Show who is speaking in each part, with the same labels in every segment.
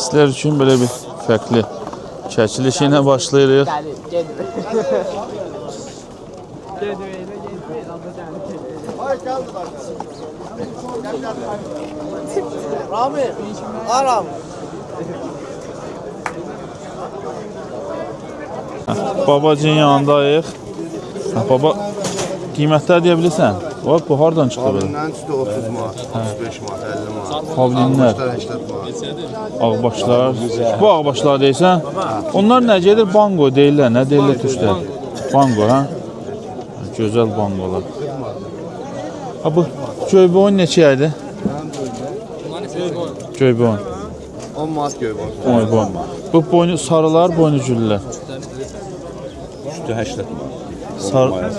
Speaker 1: Sizler üçün belə bir fərqli çəkiliş ilə başlayırıq.
Speaker 2: Rami, aram.
Speaker 1: Babacığın yanındayıq. Baba, qiymətlər deyə bilirsən? Bu hardan çıxdı belə?
Speaker 3: Pavlindən üstü 30 manat, 35 manat, 50 manat.
Speaker 1: Pavlinlər,
Speaker 3: 80 manat.
Speaker 1: ağbaşlar. Bu ağbaşlar deyirsən? Onlar nə gedir? Bango deyirlər. Nə deyirlər tuşlar? Bango, hə? Gözəl bangolar. Bu göyboyun neçə idi? Göyboyun.
Speaker 3: 10 manat göyboy.
Speaker 1: Göyboyun. Bu boynu sarılar, boynucüllər.
Speaker 4: Üstü 80 manat.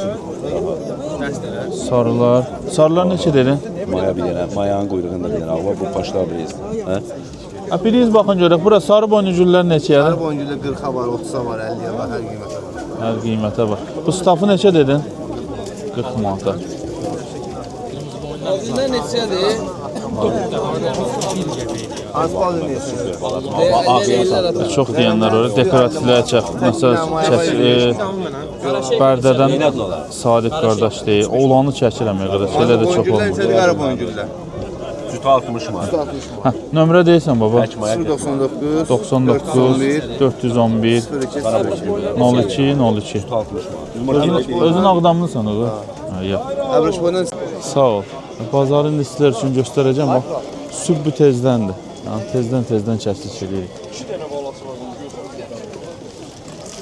Speaker 1: Sarılar. Sarılar neçə dedin?
Speaker 4: Maya bir dənə, mayanın quyruğunda bir dənə var. Bu başlar biriz. Hə?
Speaker 1: Biriz baxın görək. Bura sarı boynucüllər neçəyə?
Speaker 3: Sarı boyuncuda 40'a var, 30'a var, 50'ye var, her qiymətə var.
Speaker 1: Hər qiymətə var. Bu stafı neçə dedin? 40 manata.
Speaker 2: Orijinal neçədir?
Speaker 3: Az balın yesin.
Speaker 1: Çox deyənlər var. Dekorativlər çək. Məsəl Bərdədən Sadiq qardaş deyir. Oğlanı çəkirəm qardaş. Elə də çox olmur.
Speaker 3: Boyuncular qara boyuncular.
Speaker 4: Sütü 60 manat.
Speaker 1: Hə, nömrə deyirsən baba?
Speaker 3: 099
Speaker 1: 99 411 02 02. Özün Ağdamlısan o. Hə, ya.
Speaker 3: Əbrəş boyundan
Speaker 1: Sağ ol. Bazarın listələr üçün göstərəcəm. Bax, sübbü tezdəndir. Yəni tezdən kəslik edirik.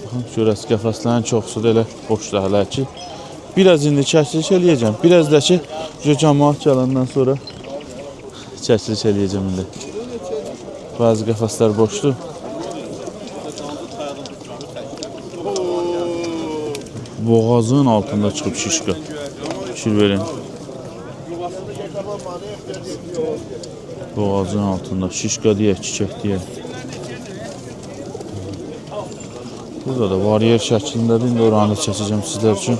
Speaker 1: Baxın, görəs qəfəslərin çoxsu da elə boşdur hələ ki. Biraz indi kəslik eləyəcəm. Biraz da ki, cəmaat gələndən sonra kəslik eləyəcəm indi. Bazı qəfəslər boşdur. Boğazın altında çıxıb şişqa. Fikir verin. Boğazın altında şişqa deyək, çiçək deyək. Burada da variyer şəklindədir. İndi oranı çəkəcəm sizlər üçün.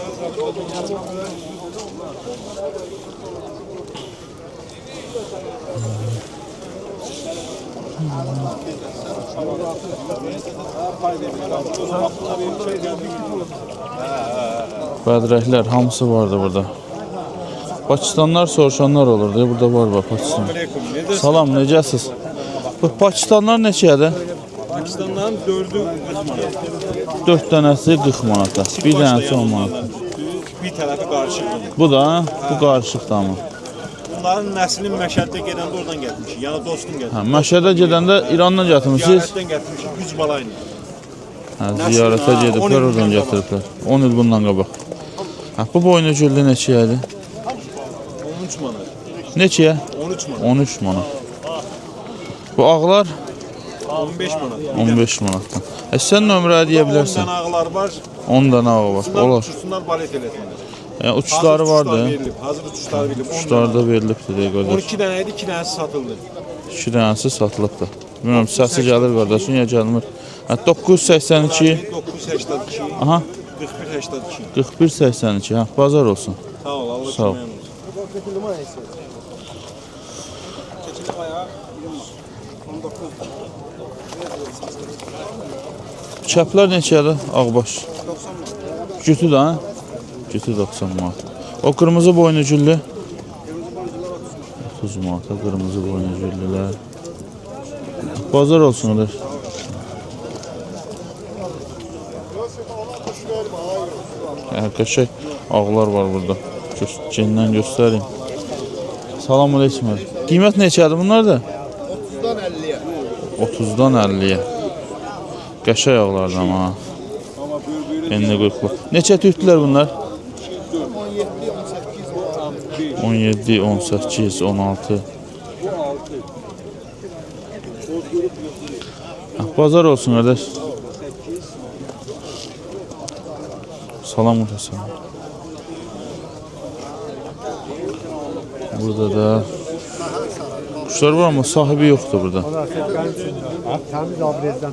Speaker 1: Bədrəklər hamısı vardı burada. Pakistanlar soruşanlar olur deyə burada var bax Pakistan. Salam, necəsiz? Bu Pakistanlar neçədir?
Speaker 5: Pakistanların 4'ü 40 manat.
Speaker 1: 4 dənəsi 40 manata. Bir dənəsi 10 manata.
Speaker 5: Bir tərəfi qarışıq.
Speaker 1: Bu da, bu qarışıqdır amma.
Speaker 5: Bunların nəslinin Məşəddə gedəndə oradan gəlmişik. Yəni dostum gəldi.
Speaker 1: Hə, Məşədə gedəndə İrandan gətirmişsiniz?
Speaker 5: Ziyarətdən gətirmişik 100 balayla.
Speaker 1: Hə, ziyarətə gediblər, oradan gətiriblər. 10 il bundan qabaq. Hə, bu boynucüllü neçəyədir?
Speaker 5: 13 manat.
Speaker 1: Neçəyə?
Speaker 5: 13 manat.
Speaker 1: 13 manat. Bu ağlar
Speaker 5: 15 manat.
Speaker 1: 15 manatdan. Sən nömrə deyə
Speaker 5: 10
Speaker 1: bilərsən.
Speaker 5: dənə ağlar var.
Speaker 1: 10 dənə ağı var.
Speaker 5: Bunlar
Speaker 1: Olar.
Speaker 5: uçursunlar, balet eləsinlər.
Speaker 1: Yəni uçuşları vardı.
Speaker 5: Hazır uçuşlar verilib. 10
Speaker 1: Uçuşları da verilibdir deyə qardaş.
Speaker 5: 12 dənə idi, 2 dənəsi satıldı.
Speaker 1: 2 dənəsi satılıbdır. Bilmirəm, səsi gəlir qardaşın, ya gəlmir. 982
Speaker 5: 982,
Speaker 1: aha
Speaker 5: 4182.
Speaker 1: 4182. Hə, bazar olsun.
Speaker 5: Sağ ol, Allah
Speaker 1: Sağ ol.
Speaker 5: köməyin olsun.
Speaker 1: Kəplər neçədir? Ağbaş. Cütü də, hə? Cütü 90 manat. O qırmızı boynucüllü 30 manata qırmızı boynucüllülər. Bazar olsun olur. Qəşəng ağlar var burada. Cindən göstəreyim. Salam aleyküm. Qiymət neçədir bunlar da?
Speaker 3: 30'dan 50'ye.
Speaker 1: 30-dan 50-yə. Qəşəng ağlardan ha. Enli qırqlı. Neçə tüktülər bunlar? 17, 18, 16. Bazar olsun qardaş. Salam olsun. Burada da kuşlar var ama sahibi yoktur burada.
Speaker 6: Temiz abrezden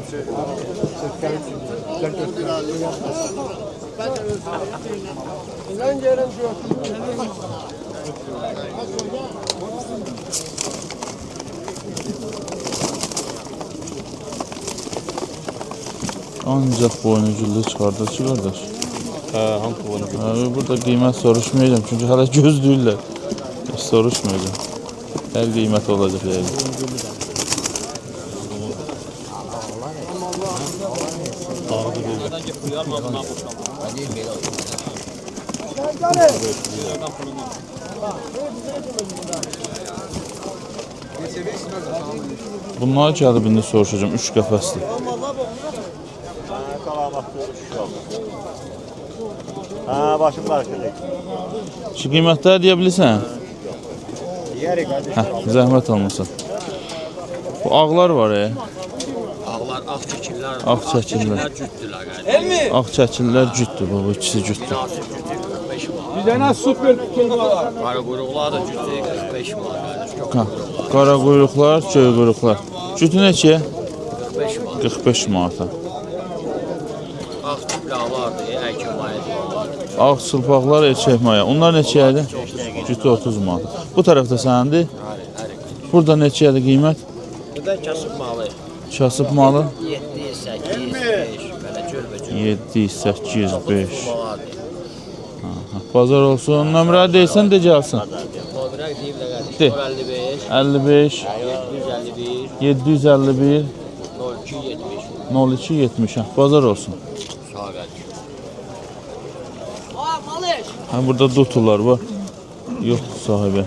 Speaker 1: Ancaq boynuculu çıxardır ki, qardaş.
Speaker 4: Hamı bunu
Speaker 1: Burada qiymət soruşmayacağım çünki hələ gözləyirlər. Heç soruşmayacağım. Hər qiymət olacaq yəni. Bunlar gəlib indi soruşacağım 3 qəfəsli.
Speaker 5: Ha, başım qarışdı.
Speaker 1: Şu qiymətləri deyə bilirsən?
Speaker 5: Yeri qardaş.
Speaker 1: Zəhmət olmasın. Bu ağlar var ya.
Speaker 2: Ağlar, ağ çəkirlər.
Speaker 1: Ağ çəkirlər.
Speaker 2: Cütdülər qardaş.
Speaker 1: Ağ çəkirlər cütdür baba, ikisi cütdür.
Speaker 2: Bir dənə super var. Qara quyruqlar da cütdür 45 manat qardaş.
Speaker 1: Qara quyruqlar, göy quyruqlar. Cütü neçəyə?
Speaker 2: 45 manat.
Speaker 1: 45 manata.
Speaker 2: Ağ tiplərdir, erkək mayədir.
Speaker 1: Ağ çılpaqlar, erkək maya. Onlar neçəyədir? Cütü 30 manata. Bu tərəfdə səndir. Burada neçəyədir qiymət?
Speaker 2: Bu da kasıb malı.
Speaker 1: Kasıb malı
Speaker 2: 7, 8, 5, belə cölbəcül.
Speaker 1: 7, 8, 5.
Speaker 2: Maladır.
Speaker 1: Bazar olsun. Nömrə deysən de gəlsin.
Speaker 2: Nömrə deyiblər qardaş.
Speaker 1: De.
Speaker 2: 55,
Speaker 1: 55,
Speaker 2: 751,
Speaker 1: 751,
Speaker 2: 0270.
Speaker 1: 02, 70. Bazar olsun.
Speaker 2: Sağ ol qardaş.
Speaker 1: Burada dutular var. Yox sahibi.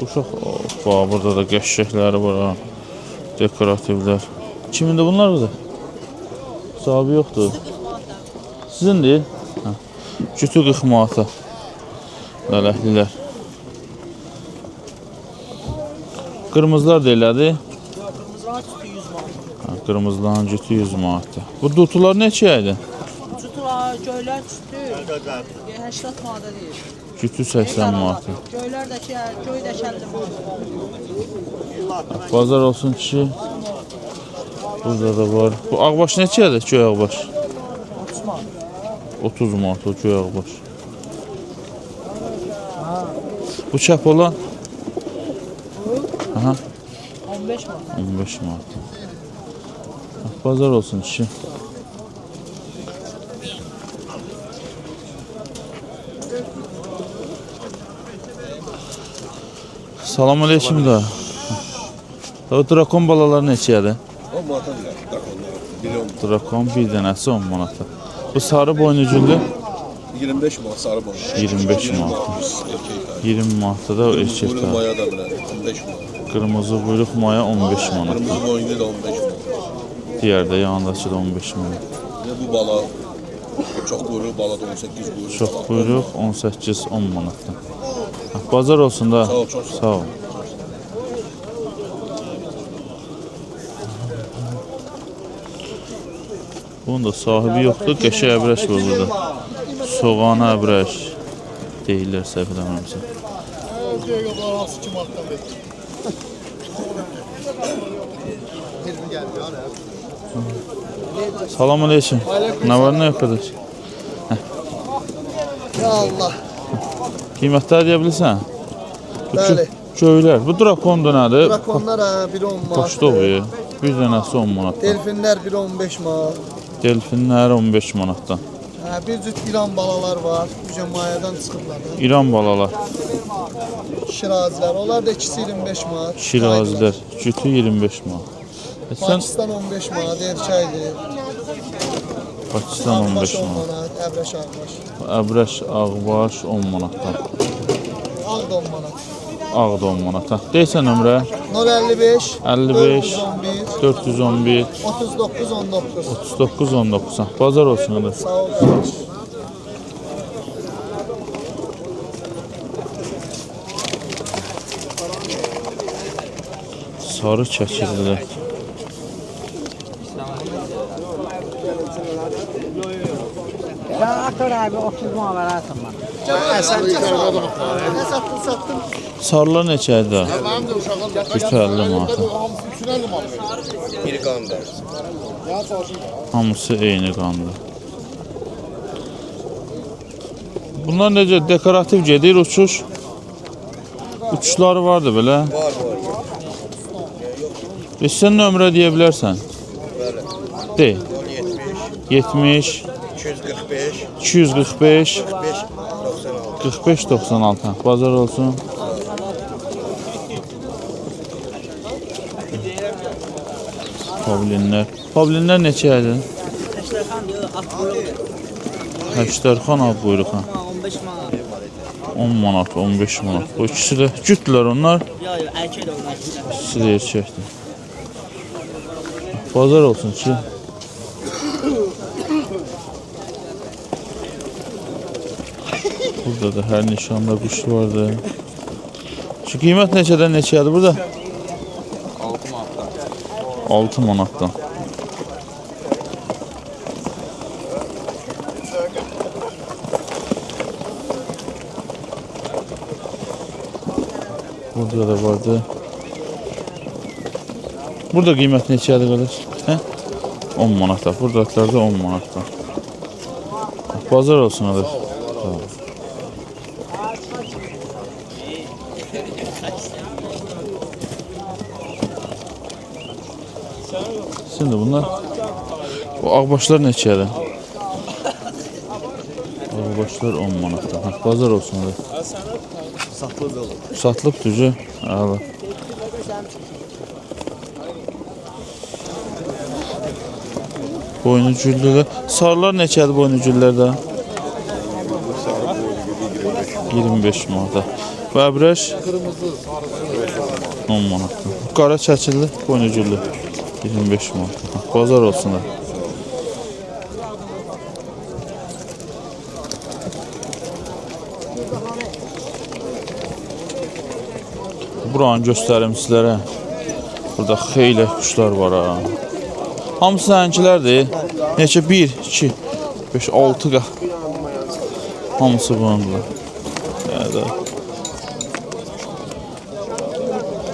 Speaker 1: Uşaq, burada da qəşəkləri var ha. Dekorativlər. Kimindir bunlar burada? Sahibi yoxdur. Sizindir? Cütü 40 manata. Lələhlilər. Qırmızılar da elədir. Qırmızıların cütü 100 manatdır. Bu dutular neçəyə idi?
Speaker 7: Cutular, göylər cütü 80 manata deyir.
Speaker 1: Cütü 80 manatdır.
Speaker 7: Göylər də ki, göy də 50 manat.
Speaker 1: Bazar olsun kişi. Burada da var. Bu ağbaş neçədir? Göy ağbaş.
Speaker 7: 30 manat.
Speaker 1: 30 manat o göy ağbaş. Bu çəp olan? Aha,
Speaker 7: 15 manat.
Speaker 1: 15 manat. Bazar olsun kişi. Salam aleyküm da. O drakon balaları neçədir?
Speaker 3: 10 manata bilər. Milyon.
Speaker 1: Drakon bir dənəsi 10 manata. Bu sarı boynuculu
Speaker 3: 25 manat sarı boynu.
Speaker 1: 25 manat. 20 manatda da o erkek
Speaker 3: Buyruq
Speaker 1: var.
Speaker 3: maya da bilər. 15 manat.
Speaker 1: Qırmızı buyruq maya 15 manat.
Speaker 3: Kırmızı boynu da 15 manat.
Speaker 1: Diğer de yanındakı da 15 manat.
Speaker 3: Ya bu bala çok buyruq bala da 18 buyruq.
Speaker 1: Çox buyruq 18-10 manatdan. Bazar olsun da.
Speaker 3: Sağ ol, çox
Speaker 1: Sağ ol. Bunun da sahibi yoxdur. Qəşəng əbrəş var burada. Soğanı əbrəş deyirlər səhv eləmirəmsə. Salam aleyküm. Nə var, nə yox qardaş?
Speaker 2: Ya Allah.
Speaker 1: Qiymətləri deyə bilirsən?
Speaker 2: Bəli.
Speaker 1: Göylər. Bu drakondur nədir?
Speaker 2: Drakonlar biri 10 manat.
Speaker 1: Poçtovu. Bir dənəsi 10 manatdan.
Speaker 2: Delfinlər biri 15 manat.
Speaker 1: Delfinlər 15 manatdan.
Speaker 2: Bir cüt İran balalar var. Gücə mayadan çıxıblar.
Speaker 1: İran balalar,
Speaker 2: Şirazilər. Onlar da ikisi 25 manat.
Speaker 1: şirazilər, cütü 25 manat. Sən
Speaker 2: Pakistan 15 manat, erkəkdir.
Speaker 1: Pakistan 15
Speaker 2: 10
Speaker 1: manat.
Speaker 2: manat, əbrəş ağbaş.
Speaker 1: Əbrəş, ağbaş 10 manatdan.
Speaker 2: Ağ da 10 manat.
Speaker 1: Ağ da 10 manatdan. Deyirsən nömrə
Speaker 2: 055
Speaker 1: 55
Speaker 2: 411
Speaker 1: 411
Speaker 2: 39 19.
Speaker 1: 39 19. Bazar olsun hadi.
Speaker 2: Sağ ol qardaş.
Speaker 1: Sarı çəkirlər.
Speaker 7: Ya Akar abi 30 manat verərsən bana.
Speaker 2: Ne sattın sattın?
Speaker 1: Sarılar neçədir? Cütü 50 manat.
Speaker 3: Bir qanda.
Speaker 1: Hamısı eyni qandır. Bunlar necə dekorativ gedir uçuş? Uçuşları vardı belə.
Speaker 3: Var var.
Speaker 1: Sən nömrə deyə bilərsən. Deyil. 70
Speaker 6: 245,
Speaker 1: 245
Speaker 6: 5, 96.
Speaker 1: 45-96. Bazar olsun. Pavlinlər. Pavlinlər neçəyədir? Həştərxan ab buyruq.
Speaker 7: 15 manat.
Speaker 1: 10 manat, 15 manat. Bu ikisi də cütdülər onlar.
Speaker 7: Yox, erkək də onlar.
Speaker 1: İkisi də erkəkdir. Bazar olsun ki. Burada da hər nişanda quş vardı. Şu qiymət neçədən neçədir burada?
Speaker 2: 6 manatdan.
Speaker 1: 6 manatdan. Burada da vardı. Burada qiymət neçədir qardaş? Hə? 10 manatdan. Buradakiler de 10 manatdan. Bazar olsun qardaş. Sağ ol. Şimdi bunlar bu ağbaşlar neçədir? Ağbaşlar 10 manatdan. Hə, bazar olsun qardaş. Satılıb düzü. Əla. Boynu güllülər. Sarılar neçədir boynu güllərdə? 25 manata. Bəbrəş 10 manatdan. Qara çəkildi boynu güllü 25 manatdan. Bazar olsun da. Buranı göstərim sizlərə. Burada xeyli quşlar var ha. Hamısı sənkilərdir. Neçə 1, 2, 5, 6 qat. Hamısı bunundur. Yəni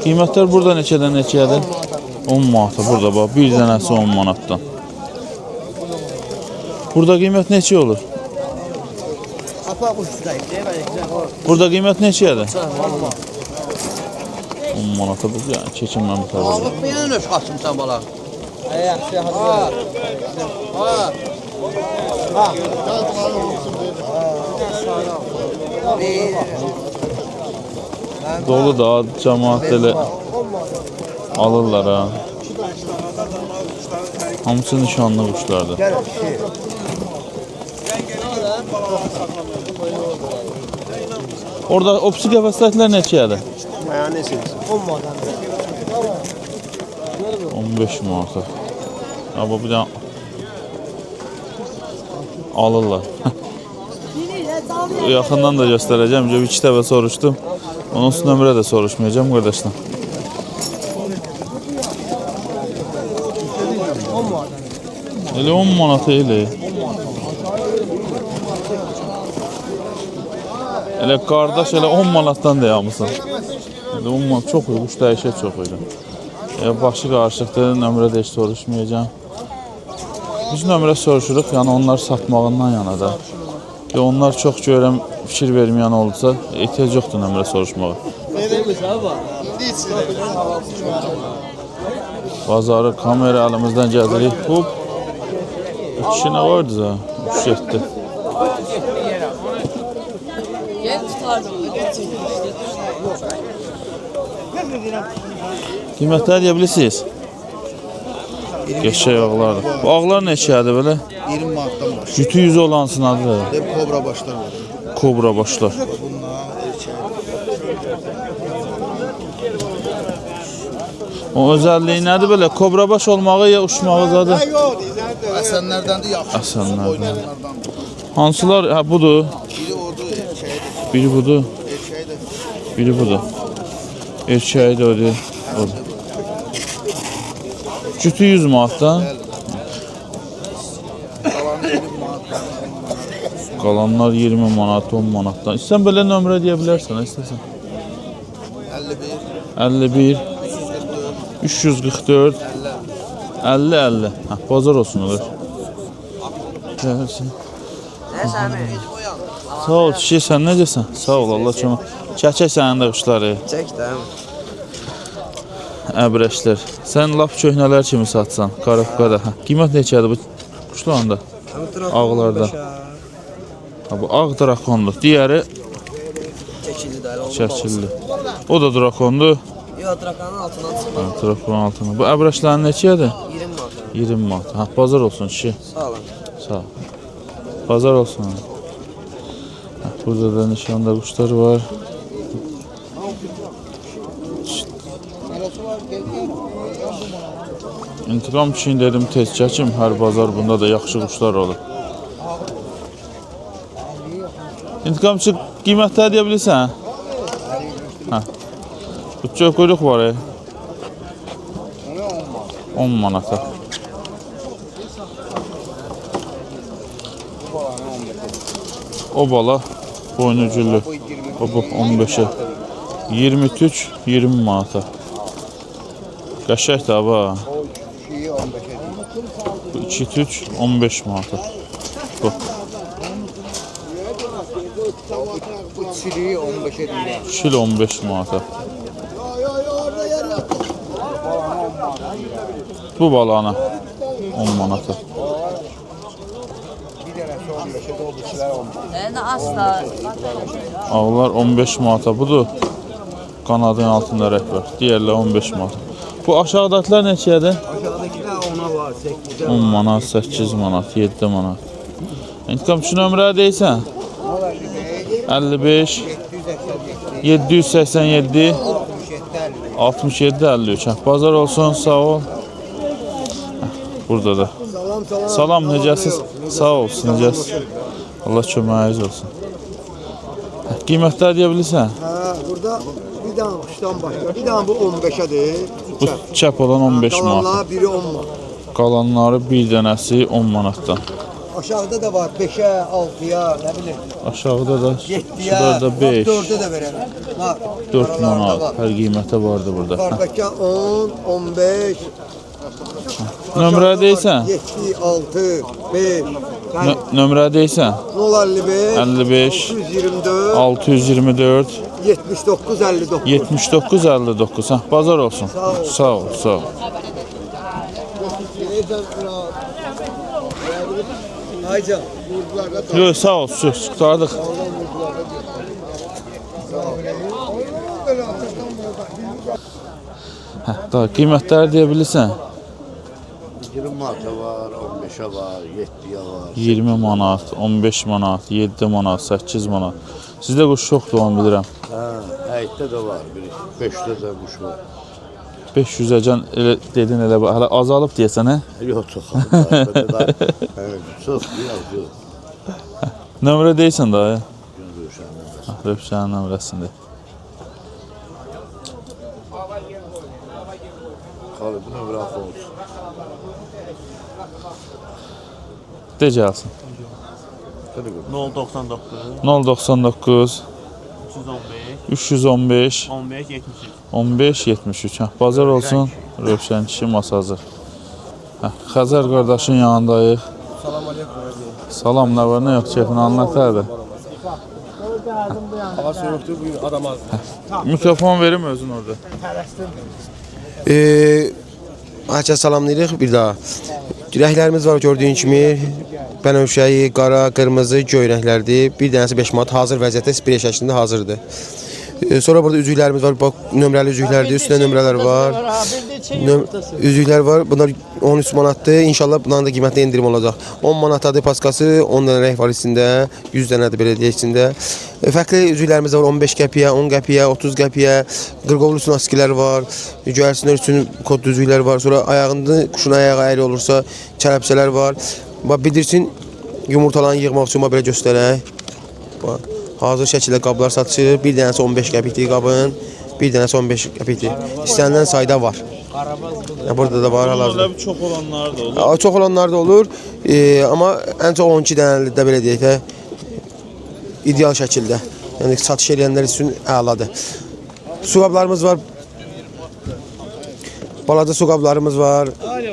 Speaker 1: qiymətlər burada neçədən neçədir? 10 manata burada bax. Bir dənəsi 10 manatdan. Burada qiymət neçə olur? Burada qiymət neçədir? 10 manata bu yəni keçinməm təbii.
Speaker 2: Alıb bir yana nöş qaçmısan bala.
Speaker 1: Dolu da cəmaət elə alırlar ha. Hamısı nişanlı quşlardır. Orada opsi qəfəsdəkilər neçədir? 15 manata. Ya bu bir de alırlar. Yaxından da göstereceğim. Bir iki dəfə soruştum. Onun üstü nömrə də soruşmayacağım qardaşlar. Elə 10 manata elə. Elə qardaş elə 10 manatdan deyamısan. Elə 10 manat çox iyi, quş dəyişək çox iyi. Başı qarışıqdır, nömrə də heç soruşmayacağım. Biz nömrə soruşuruq, yəni onlar satmağından yana da. Onlar çox görəm fikir verməyən oldusa, ehtiyac yoxdur nömrə soruşmağa. Bazarı kamera əlimizdən gəzirik. Hop. İki nə vardı da? Uç getdi. Qiymətləri deyə bilirsiniz? Geçək ağlardır. Bu ağlar neçədir belə?
Speaker 6: 20 manatdan başlıyor.
Speaker 1: Cütü yüzü olansın adı.
Speaker 6: Hep kobra başlar var.
Speaker 1: Kobra başlar.
Speaker 6: Bunlar erkek.
Speaker 1: O özelliği nədir belə? Kobra baş olmağı ya uçmağı zadı?
Speaker 6: Əsənlərdən də yaxşı.
Speaker 1: Əsənlərdən.
Speaker 6: Oynayanlardan.
Speaker 1: Hansılar? Hə budur.
Speaker 6: Biri odur, erkeğidir.
Speaker 1: Biri budur.
Speaker 6: Erkeğidir.
Speaker 1: Biri budur. Erkəyi də odur. Odur. Cütü 100 manatdan.
Speaker 6: Kalanı 20 manatdan.
Speaker 1: Qalanlar 20 manat, 10 manatdan. İstəsən belə nömrə deyə bilərsən, istəsən.
Speaker 6: 51,
Speaker 1: 51 344 50 50. Hə, bazar olsun olur. Gəlsin. Sağ ol, kişi sən necəsən? Sağ ol, Allah kömək. Çəkək sənin də quşları.
Speaker 2: Çək də.
Speaker 1: Əbrəşlər. Sən lap köhnələr kimi satsan, qarabqada. Qiymət neçədir bu quşlarında? Ağlarda. Bu ağ drakondur. Digəri çəkildi. O da drakondur.
Speaker 8: Yox, drakonun altından çıxır.
Speaker 1: Drakonun altında. Bu əbrəşlərin neçədir?
Speaker 8: 20 manat.
Speaker 1: 20 manat. Bazar olsun kişi.
Speaker 8: Sağ olun.
Speaker 1: Sağ ol. Bazar olsun. Burada da nişanda quşlar var. İntiqam üçün dedim tez çəkim. Hər bazar bunda da yaxşı quşlar olur. İntiqam üçün qiymətlər deyə bilirsən? Bu çox quyruq var. 10 manata. O bala boynuculu. Bu 15'e. 20 tük 20 manata. Qəşəkdir abi. Bu 2 tük 15 manata. Bu.
Speaker 6: Bu çiliği 15'e değil.
Speaker 1: Şil 15 manata. Bu balana 10 manata.
Speaker 7: Yəni asla.
Speaker 1: Ağlar 15 manata. Budur. Kanadın altında rəhbər. Digərlər 15 manata. Bu aşağıdakılar neçədir?
Speaker 6: Aşağıdakiler ona var. 8'e
Speaker 1: 10 manat, 8 manat, 7 manat. İntiqam şu nömrə deyirsən? 55 787 67 53. Bazar olsun, sağ ol. Burada da. Salam, necəsiz? Sağ olsun, necəsiz? Allah köməyiniz olsun. Qiymətlər deyə bilirsən?
Speaker 6: Burada bir tane kuştan başka. Bir tane bu 15'edir.
Speaker 1: Bu çəp olan 15 manat.
Speaker 6: Kalanlar biri 10 manat.
Speaker 1: Qalanları bir dənəsi 10 manatdan.
Speaker 6: Aşağıda da var 5'e 6'ya ne bileyim.
Speaker 1: Aşağıda da
Speaker 6: 7'ye.
Speaker 1: şurada 5,
Speaker 6: 4'e de verelim. Var.
Speaker 1: 4
Speaker 6: Aralarında
Speaker 1: manat.
Speaker 6: var.
Speaker 1: Hər qiymətə vardı burada.
Speaker 6: Bardakı 10, 15,
Speaker 1: Nömrə deyirsən?
Speaker 6: 7, 6, 5,
Speaker 1: Nömrə deyirsən?
Speaker 6: 055,
Speaker 1: 55
Speaker 6: 624,
Speaker 1: 624
Speaker 6: 79, 59.
Speaker 1: 79 59. Bazar olsun. Sağ ol, sağ ol.
Speaker 6: Aycan.
Speaker 1: Yox, sağ ol. Söz qurtardıq. Daha qiymətləri deyə bilirsən?
Speaker 6: 20 manata var, 15'e var, 7'ye var.
Speaker 1: 20 manat, 15 manat, 7 manat, 8 manat. Sizdə quş çoxdur, onu bilirəm.
Speaker 6: Həyətdə də var, 5'te de kuş var.
Speaker 1: 500-əcən elə dedin elə hələ azalıb deyəsən, hə?
Speaker 6: Yok çok çok yok.
Speaker 1: Nömrə deyirsən daha, hə? Rövşənin nömrəsində.
Speaker 6: Kalıbını bırak olsun.
Speaker 1: De gəlsin.
Speaker 5: 099
Speaker 1: 099
Speaker 5: 315
Speaker 1: 315
Speaker 5: 15 73.
Speaker 1: 15 73. Bazar olsun. Rövşən kişi masazır. Xəzər qardaşın yanındayıq. Salam, nə var, nə yox, keyfini anlatardı.
Speaker 3: Hava soyuqdur, bu adam az.
Speaker 1: Mikrofon verim özün orada.
Speaker 9: Herkese salamlayırıq bir daha. Rənglərimiz var gördüyün kimi. Bənövşəyi, qara, qırmızı, göy rənglərdir. Bir dənəsi 5 manat hazır vəziyyətdə spray şəklində hazırdır. Sonra burada üzüklərimiz var. Bax, nömrəli üzüklərdir. Üstündə nömrələr var. Üzüklər var. Bunlar 13 manatdır. İnşallah bunların da qiymətli indirim olacaq. 10 manatadır paskası. 10 dənə rəng var içində. 100 dənədir belə deyək içində. Fərqli üzüklərimiz var. 15 qəpiyə, 10 qəpiyə, 30 qəpiyə. Qırqovlu üçün askilər var. Göyərsinlər üçün kodlu üzüklər var. Sonra ayağında quşun ayağı əyri olursa kələpsələr var. Bax, bildirsin yumurtalarını yığmaq üçün belə göstərək. Bax. Hazır şəkildə qablar satışır. Bir dənəsi 15 qəpikdir qabın. Bir dənəsi 15 qəpikdir. İstənilən sayda var. Burada da var hal-hazırda.
Speaker 1: Çox olanlar da olur.
Speaker 9: Çox olanlar da olur. Amma ən çox 12 dənəli də belə deyək də ideal şəkildə. Yəni satış edənlər üçün əladır. Su qablarımız var. Balaca su qablarımız var.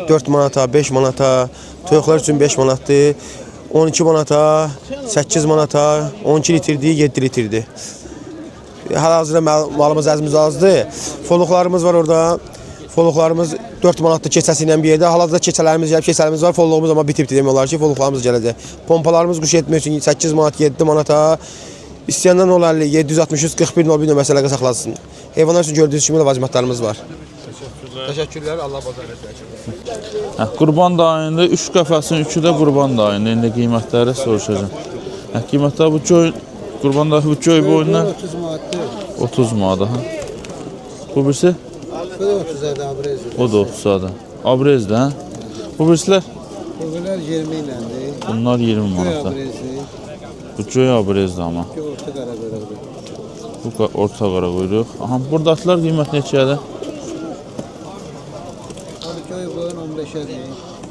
Speaker 9: 4 manata, 5 manata. Toyuqlar üçün 5 manatdır. 12 manata, 8 manata, 12 litrdir, 7 litrdir. Hal-hazırda malımız əzimiz azdır. Foluqlarımız var orada. Foluqlarımız 4 manatlı keçəsi ilə bir yerdə. Hal-hazırda keçələrimiz gəlib, keçələrimiz var. Foluğumuz amma bitibdir demək olar ki, foluqlarımız gələcək. Pompalarımız quş etmək üçün 8 manat, 7 manata. İstəyəndən 050 763 41 01 nömrəsi əlaqə saxlasın. Heyvanlar üçün gördüyünüz kimi ləvazimatlarımız var. Təşəkkürlər. Allah bazar versin.
Speaker 1: Qurban ayında 3 qəfəsin 3-ü də qurban ayında. İndi qiymətləri soruşacağam. Qiymətlər bu göy qurban da bu göy boyundan
Speaker 6: 30 manatdır.
Speaker 1: 30 manat ha. Bu birisi
Speaker 6: Bu da 30 adı abrez.
Speaker 1: o da 30 adı. Abrezdə hə? Bu birisilər
Speaker 6: Bunlar 20 iləndir.
Speaker 1: bunlar 20
Speaker 6: Göy
Speaker 1: manatda.
Speaker 6: abrezdir.
Speaker 1: Bu göy abrezdə amma.
Speaker 6: Göy orta qara bölüqdür.
Speaker 1: Bu orta qara quyruq. Aha buradakılar qiymət neçədir?
Speaker 6: Abi göy boyun 15'er.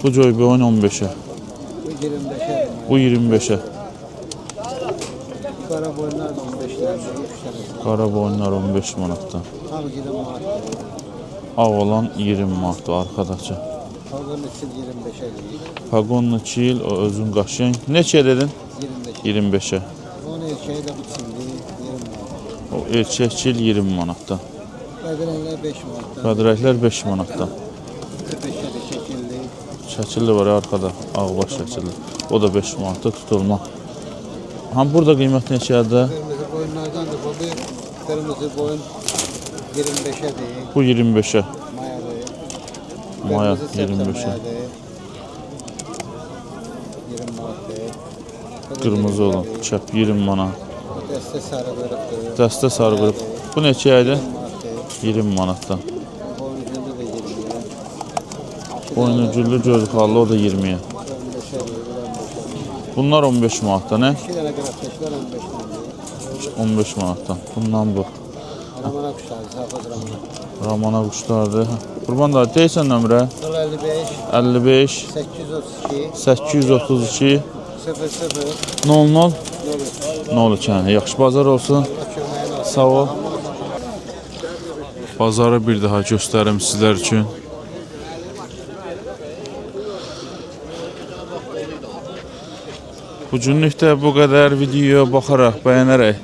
Speaker 1: Bu göy boyun 15-ə.
Speaker 6: Bu 25'er.
Speaker 1: Bu 25-ə.
Speaker 6: Kara boyunlar da 15'lerdir. 3 tanesi.
Speaker 1: Qara boyunlar 15 manatdan.
Speaker 6: Abi 20 manat.
Speaker 1: Ağ olan 20 manatdır arkadaşlar.
Speaker 6: Kavganın için 25'er.
Speaker 1: Pagonlu çil o özün qaşın. Neçə dedin?
Speaker 6: 25.
Speaker 1: 25-ə.
Speaker 6: Onun erkeği de bu çimdi. 20 manat.
Speaker 1: O erkək çil 20 manatdan.
Speaker 6: Kadranlar 5 manattan.
Speaker 1: Qadirəklər 5 manatdan.
Speaker 6: 5'er de şekilli.
Speaker 1: Şəkilli var ya arkada. Ağbaş şəkilli. O da 5 manatda tutulma. Ham burada qiymət neçədir?
Speaker 6: Kırmızı boyunlardan da bu bir kırmızı boyun 25'er değil.
Speaker 1: Bu 25-ə.
Speaker 6: Mayalı.
Speaker 1: Maya
Speaker 6: Kırmızı sepse
Speaker 1: 25'e.
Speaker 6: mayalı. 20 manat değil. Bu da
Speaker 1: Qırmızı
Speaker 6: 20
Speaker 1: olan
Speaker 6: değil.
Speaker 1: çəp 20 manat.
Speaker 6: Bu dəstə sarı bölüqdür.
Speaker 1: Dəstə sarı qrup. Bu neçə idi?
Speaker 6: 20 manat değil.
Speaker 1: 20 manatdan.
Speaker 6: Boynucunda da 20'ye.
Speaker 1: Boynu güllü göz xallı o da 20-yə.
Speaker 6: 15'er değil. 15'er.
Speaker 1: Bunlar 15 manatdan, nə?
Speaker 6: 2 tane qıraqdaşlar 15'er.
Speaker 1: 15 manatdan. Bundan bu.
Speaker 6: Ramana kuşları, Safaz Ramana.
Speaker 1: Ramana quşlardır. Qurban da deyirsən nömrə?
Speaker 6: 55
Speaker 1: 55
Speaker 6: 832
Speaker 1: 832
Speaker 6: 00
Speaker 1: 00
Speaker 6: 03.
Speaker 1: 03. Yaxşı bazar olsun. Sağ ol. Bazarı bir daha göstərim sizlər üçün. Bu günlük də bu qədər videoya baxaraq, bəyənərək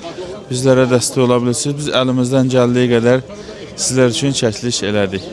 Speaker 1: bizlərə dəstək ola bilirsiniz. Biz əlimizdən gəldiyi qədər sizlər üçün çəkiliş elədik.